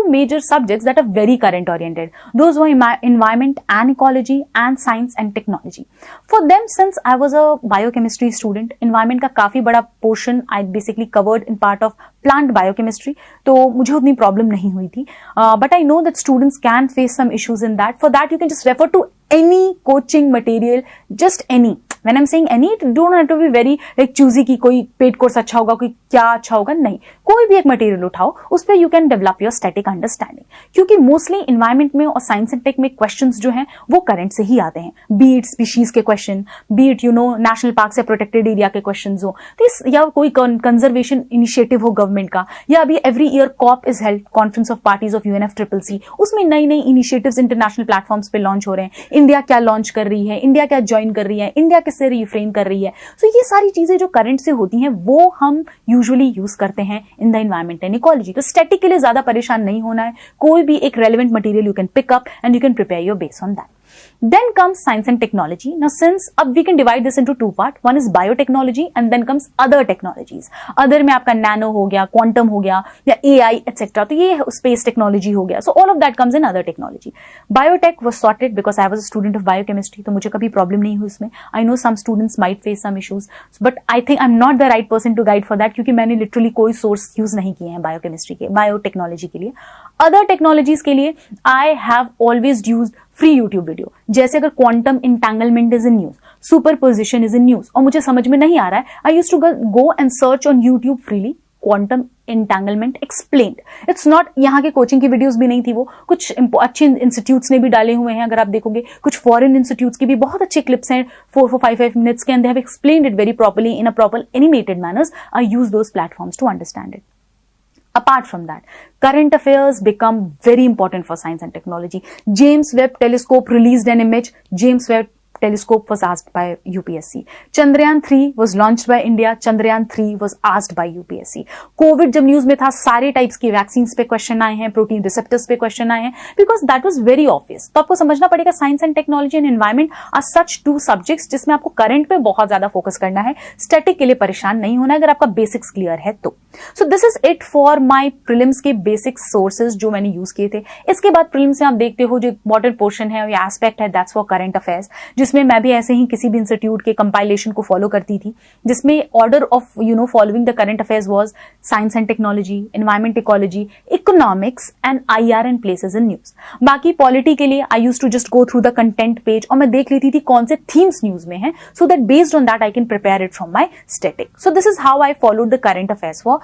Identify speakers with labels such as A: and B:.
A: major subjects that are very current oriented. Those were environment and ecology and science and technology. For them, since I was a biochemistry student, environment का काफी बड़ा portion I basically covered in part of plant biochemistry, तो मुझे उतनी problem नहीं हुई थी. But I know that students can face some issues in that. For that, you can just refer to any coaching material, just any. When I'm saying any, it don't have to be very like choosy कि कोई paid course अच्छा होगा, कोई क्या अच्छा होगा, नहीं. कोई भी एक मटेरियल उठाओ, उस पर you can develop your static understanding. क्योंकि मोस्टली इन्वायरमेंट में और साइंस एंड टेक में क्वेश्चंस जो हैं वो करंट से ही आते हैं. बी इट स्पीशीज के question, B it national park से प्रोटेक्टेड एरिया के क्वेश्चन हो, या कोई कंजर्वेशन इनिशिएटिव हो गवर्नमेंट का, या अभी every year COP is held, conference of parties of UNFCCC, उसमें नई नई इनिशिएटिव्स इंटरनेशनल प्लेटफॉर्म्स पे लॉन्च हो रहे हैं. इंडिया क्या लॉन्च कर रही है, इंडिया क्या ज्वाइन कर रही है, इंडिया किससे रिफ्रेन कर रही है. सो ये सारी चीजें जो करंट से होती हैं वो हम यूजुअली यूज करते हैं in the environment and ecology. तो स्टैटिक के लिए ज्यादा परेशान नहीं होना है. कोई भी एक relevant material you can pick up and you can prepare your base on that. Then comes science and technology. Now, since अब we can divide this into two parts. One is biotechnology and then comes other technologies. Other में आपका nano हो गया, quantum हो गया, या AI etc. तो ये space technology हो गया. So all of that comes in other technology. Biotech was sorted because I was a student of biochemistry. तो मुझे कभी problem नहीं हुई इसमें. I know some students might face some issues, but I think I'm not the right person to guide for that क्योंकि मैंने literally कोई source use नहीं किए हैं biokemistry के, biotechnology के लिए. Other technologies के लिए I have always used free YouTube video. जैसे अगर quantum entanglement is in news, superposition is in news और मुझे समझ में नहीं आ रहा है, I used to go and search on YouTube freely quantum entanglement explained. It's not यहाँ के कोचिंग की वीडियोस भी नहीं थी, वो कुछ अच्छे इंस्टीट्यूट्स ने भी डाले हुए हैं. अगर आप देखोगे कुछ फॉरेन इंस्टीट्यूट्स की भी बहुत अच्छे क्लिप्स हैं 4-5 मिनट्स के, and they have explained it very properly in a proper animated manners. I use those platforms to understand it. Apart from that, current affairs become very important for science and technology. James Webb Telescope released an image. James Webb Telescope was asked by UPSC. Chandrayaan 3 was launched by India. Chandrayaan 3 was asked by UPSC. COVID जब news में था, सारे types की vaccines पे question आए हैं, protein receptors पे question आए हैं, because that was very obvious. तो आपको समझना पड़ेगा science and technology and environment are such two subjects जिसमें आपको करंट पे बहुत ज्यादा फोकस करना है. स्टैटिक के लिए परेशान नहीं होना अगर आपका बेसिक्स क्लियर है तो. So this is it for my prelims के बेसिक सोर्सेज जो मैंने यूज किए थे. इसके बाद प्रीलिम्स में आप देखते हो जो इंपॉर्टेंट पोर्शन है या एस्पेक्ट है, दैट्स फॉर करंट अफेयर्स, जिसमें मैं भी ऐसे ही किसी भी इंस्टीट्यूट के कंपाइलेशन को फॉलो करती थी, जिसमें order of following the current affairs was science and technology, environment ecology, economics and IR and places in news. बाकी पॉलिटी के लिए I used to just go through the content page और मैं देख लेती थी कौन से थीम्स न्यूज में हैं, so that based on that I can prepare it from my static. So this is how I followed the current affairs for